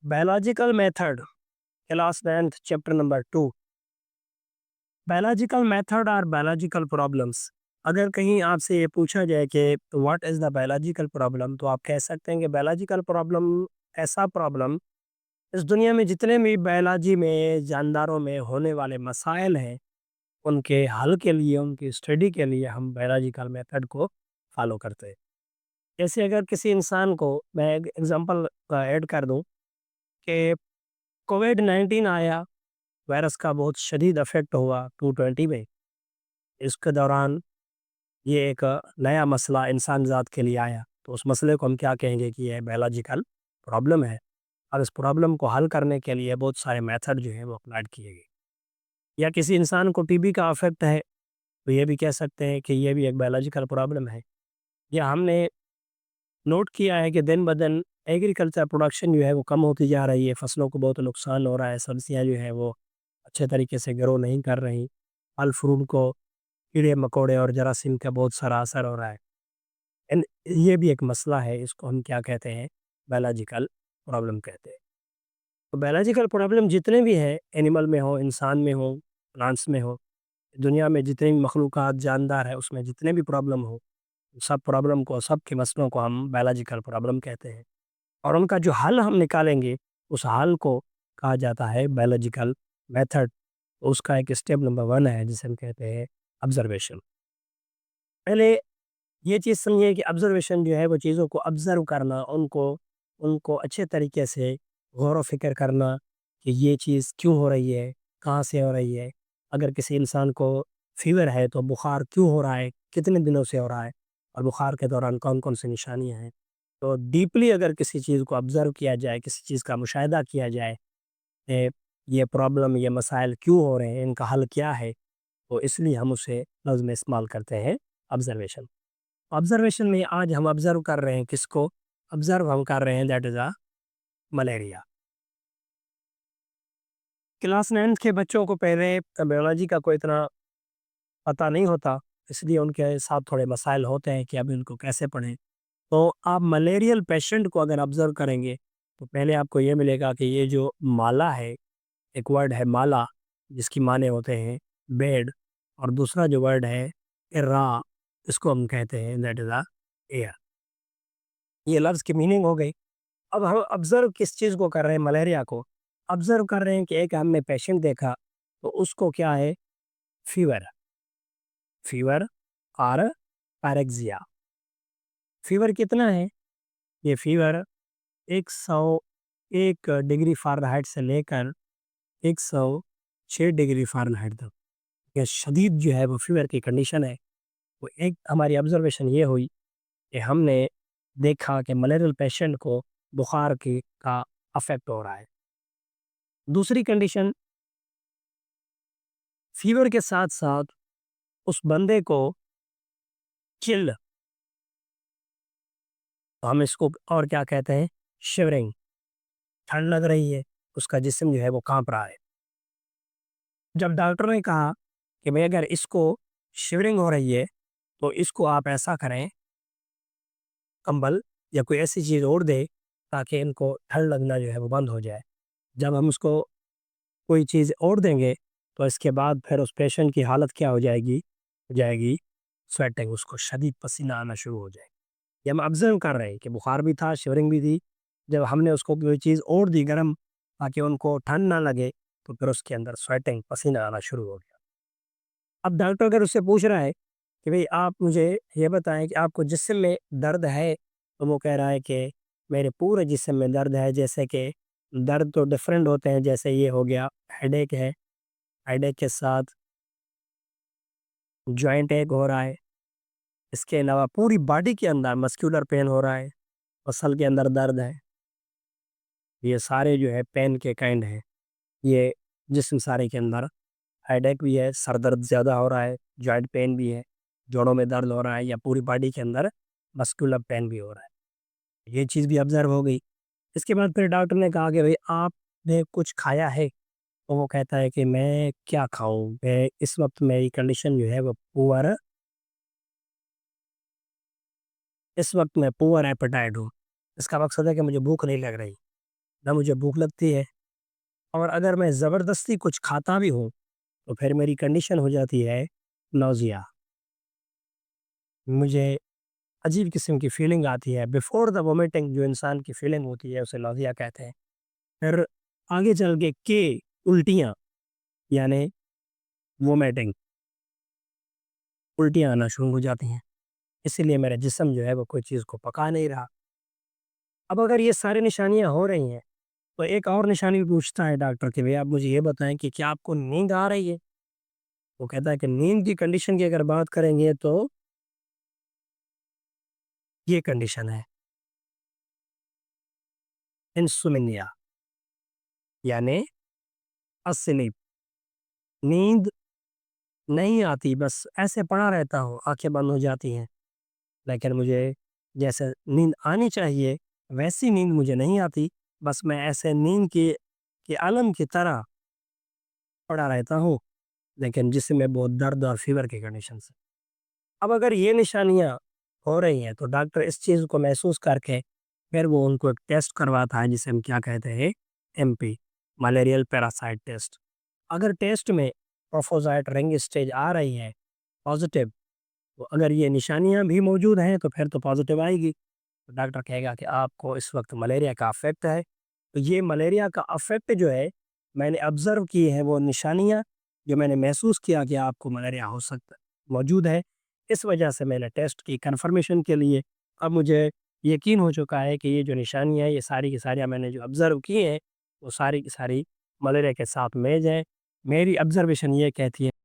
Biological method, class 9th, chapter number 2. Biological method or biological problems. اگر کہیں آپ سے یہ پوچھا جائے کہ what is the biological problem, تو آپ کہہ سکتے ہیں کہ بایولوجیکل پرابلم ایسا پرابلم اس دنیا میں جتنے بھی بایولوجی میں جانداروں میں ہونے والے مسائل ہیں، ان کے حل کے لیے، ان کی اسٹڈی کے لیے ہم بایولوجیکل میتھڈ کو فالو کرتے ہیں۔ جیسے اگر کسی انسان کو میں ایک ایگزامپل ایڈ کر دوں کہ کووڈ 19 آیا، وائرس کا بہت شدید افیکٹ ہوا 220 میں۔ اس کے دوران یہ ایک نیا مسئلہ انسان ذات کے لیے آیا، تو اس مسئلے کو ہم کیا کہیں گے کہ یہ بایولوجیکل پرابلم ہے، اور اس پرابلم کو حل کرنے کے لیے بہت سارے میتھڈ جو ہیں وہ اپلائڈ کیے گئے۔ یا کسی انسان کو ٹی بی کا افیکٹ ہے، تو یہ بھی کہہ سکتے ہیں کہ یہ بھی ایک بایولوجیکل پرابلم ہے۔ یا ہم نے نوٹ کیا ہے کہ دن بدن ایگریکلچر پروڈکشن جو ہے وہ کم ہوتی جا رہی ہے، فصلوں کو بہت نقصان ہو رہا ہے، سبزیاں جو ہیں وہ اچھے طریقے سے گرو نہیں کر رہی، پھل فروٹ کو کیڑے مکوڑے اور جراثیم کا بہت سارا اثر ہو رہا ہے۔ یہ بھی ایک مسئلہ ہے، اس کو ہم کیا کہتے ہیں؟ بایولوجیکل پرابلم کہتے ہیں۔ تو بایولوجیکل پرابلم جتنے بھی ہیں، اینیمل میں ہو، انسان میں ہو، پلانٹس میں ہو، دنیا میں جتنے بھی مخلوقات جاندار ہے، اس میں جتنے بھی پرابلم ہو، سب پرابلم کو، سب کے مسئلوں کو ہم بایولوجیکل پرابلم کہتے ہیں، اور ان کا جو حل ہم نکالیں گے، اس حل کو کہا جاتا ہے بایولوجیکل میتھڈ۔ اس کا ایک اسٹیپ نمبر 1 ہے جسے ہم کہتے ہیں آبزرویشن۔ پہلے یہ چیز سمجھیے کہ آبزرویشن جو ہے وہ چیزوں کو آبزرو کرنا، ان کو اچھے طریقے سے غور و فکر کرنا کہ یہ چیز کیوں ہو رہی ہے، کہاں سے ہو رہی ہے۔ اگر کسی انسان کو فیور ہے تو بخار کیوں ہو رہا ہے، کتنے دنوں سے ہو رہا ہے، اور بخار کے دوران کون کون سی نشانیاں ہیں۔ تو ڈیپلی اگر کسی چیز کو آبزرو کیا جائے، کسی چیز کا مشاہدہ کیا جائے کہ یہ پرابلم، یہ مسائل کیوں ہو رہے ہیں، ان کا حل کیا ہے، تو اس لیے ہم اسے لفظ میں استعمال کرتے ہیں آبزرویشن۔ آبزرویشن میں آج ہم آبزرو کر رہے ہیں کس کو؟ آبزرو ہم کر رہے ہیں that is a malaria. Class 9 کے بچوں کو پہلے بایولوجی کا کوئی اتنا پتہ نہیں ہوتا، اس لیے ان کے ساتھ تھوڑے مسائل ہوتے ہیں کہ اب ان کو کیسے پڑھیں۔ تو آپ ملیریل پیشنٹ کو اگر آبزرو کریں گے تو پہلے آپ کو یہ ملے گا کہ یہ جو مالا ہے، ایک ورڈ ہے مالا جس کی معنی ہوتے ہیں بیڈ، اور دوسرا جو ورڈ ہے ارا، اس کو ہم کہتے ہیں دیٹ از اے ایئر۔ یہ لفظ کی میننگ ہو گئی۔ اب ہم آبزرو کس چیز کو کر رہے ہیں؟ ملیریا کو آبزرو کر رہے ہیں کہ ایک ہم نے پیشنٹ دیکھا، تو اس کو کیا ہے؟ فیور، فیور اور پیرگزیا۔ فیور کتنا ہے؟ یہ فیور 101 ڈگری فارنہائٹ سے لے کر 106 ڈگری فارنہائٹ تک یہ شدید جو ہے وہ فیور کی کنڈیشن ہے۔ وہ ایک ہماری آبزرویشن یہ ہوئی کہ ہم نے دیکھا کہ ملیریل پیشنٹ کو بخار کا افیکٹ ہو رہا ہے۔ دوسری کنڈیشن، فیور کے ساتھ ساتھ اس بندے کو چل، ہم اس کو اور کیا کہتے ہیں؟ شیورنگ، ٹھنڈ لگ رہی ہے، اس کا جسم جو ہے وہ کانپ رہا ہے۔ جب ڈاکٹر نے کہا کہ بھئی اگر اس کو شیورنگ ہو رہی ہے تو اس کو آپ ایسا کریں، کمبل یا کوئی ایسی چیز اوڑھ دے تاکہ ان کو ٹھنڈ لگنا جو ہے وہ بند ہو جائے۔ جب ہم اس کو کوئی چیز اوڑھ دیں گے تو اس کے بعد پھر اس پیشنٹ کی حالت کیا ہو جائے گی؟ ہو جائے گی سویٹنگ، اس کو شدید پسینہ آنا شروع ہو جائے۔ یہ ہم آبزرو کر رہے ہیں کہ بخار بھی تھا، شیورنگ بھی تھی۔ جب ہم نے اس کو کوئی چیز اوڑھ دی گرم تاکہ ان کو ٹھنڈ نہ لگے، تو پھر اس کے اندر سویٹنگ، پسینہ آنا شروع ہو گیا۔ اب ڈاکٹر اگر اس سے پوچھ رہا ہے کہ بھئی آپ مجھے یہ بتائیں کہ آپ کو جسم میں درد ہے، تو وہ کہہ رہا ہے کہ میرے پورے جسم میں درد ہے۔ جیسے کہ درد تو ڈفرینٹ ہوتے ہیں، جیسے یہ ہو گیا ہیڈ ایک ہے، ہیڈ ایک کے ساتھ جوائنٹ ایک ہو رہا ہے، اس کے علاوہ پوری باڈی کے اندر مسکولر پین ہو رہا ہے، مسل کے اندر درد ہے۔ یہ سارے جو ہے پین کے کائنڈ ہیں، یہ جسم سارے کے اندر ہیڈ ایک بھی ہے، سر درد زیادہ ہو رہا ہے، جوائنٹ پین بھی ہے، جوڑوں میں درد ہو رہا ہے، یا پوری باڈی کے اندر مسکولر پین بھی ہو رہا ہے۔ یہ چیز بھی آبزرو ہو گئی۔ اس کے بعد پھر ڈاکٹر نے کہا کہ بھئی آپ نے کچھ کھایا ہے؟ تو وہ کہتا ہے کہ میں کیا کھاؤں، میں اس وقت میری کنڈیشن جو ہے وہ پور، اس وقت میں پور ایپیٹائٹ ہوں۔ اس کا مقصد ہے کہ مجھے بھوک نہیں لگ رہی۔ نہ مجھے بھوک لگتی ہے، اور اگر میں زبردستی کچھ کھاتا بھی ہوں تو پھر میری کنڈیشن ہو جاتی ہے نوزیا. مجھے عجیب قسم کی فیلنگ آتی ہے بیفور دا وومیٹنگ. جو انسان کی فیلنگ ہوتی ہے اسے نوزیا کہتے ہیں. پھر آگے چل کے الٹیاں، یعنی وومیٹنگ، الٹیاں آنا شروع ہو جاتی ہیں. اسی لیے میرا جسم جو ہے وہ کوئی چیز کو پکا نہیں رہا. اب اگر یہ ساری نشانیاں ہو رہی ہیں تو ایک اور نشانی پوچھتا ہے ڈاکٹر کہ بھئی آپ مجھے یہ بتائیں کہ کیا آپ کو نیند آ رہی ہے؟ وہ کہتا ہے کہ نیند کی کنڈیشن کی اگر بات کریں گے تو یہ کنڈیشن ہے انسومنیا، یعنی اسلیپ. نیند نہیں آتی، بس ایسے پڑا رہتا ہوں، آنکھیں بند ہو جاتی ہیں، لیکن مجھے جیسے نیند آنی چاہیے ویسی نیند مجھے نہیں آتی. بس میں ایسے نیند کے عالم کی طرح پڑا رہتا ہوں، لیکن جسم میں بہت درد اور فیور کی کنڈیشن سے. اب اگر یہ نشانیاں ہو رہی ہیں تو ڈاکٹر اس چیز کو محسوس کر کے پھر وہ ان کو ایک ٹیسٹ کرواتا ہے جسے ہم کیا کہتے ہیں، M P, malarial parasite test. اگر ٹیسٹ میں پروفوزائٹ رنگ اسٹیج آ رہی ہے پازیٹیو، تو اگر یہ نشانیاں بھی موجود ہیں تو پھر تو پازیٹیو آئے گی. تو ڈاکٹر کہے گا کہ آپ کو اس وقت ملیریا کا افیکٹ ہے. تو یہ ملیریا کا افیکٹ جو ہے میں نے آبزرو کی ہے، وہ نشانیاں جو میں نے محسوس کیا کہ آپ کو ملیریا ہو سکتا موجود ہے، اس وجہ سے میں نے ٹیسٹ کی کنفرمیشن کے لیے اب مجھے یقین ہو چکا ہے کہ یہ جو نشانیاں ہیں یہ ساری کی ساری میں نے جو آبزرو کی ہیں وہ ساری کی ساری ملیریا کے ساتھ میچ ہیں. میری آبزرویشن یہ کہتی ہے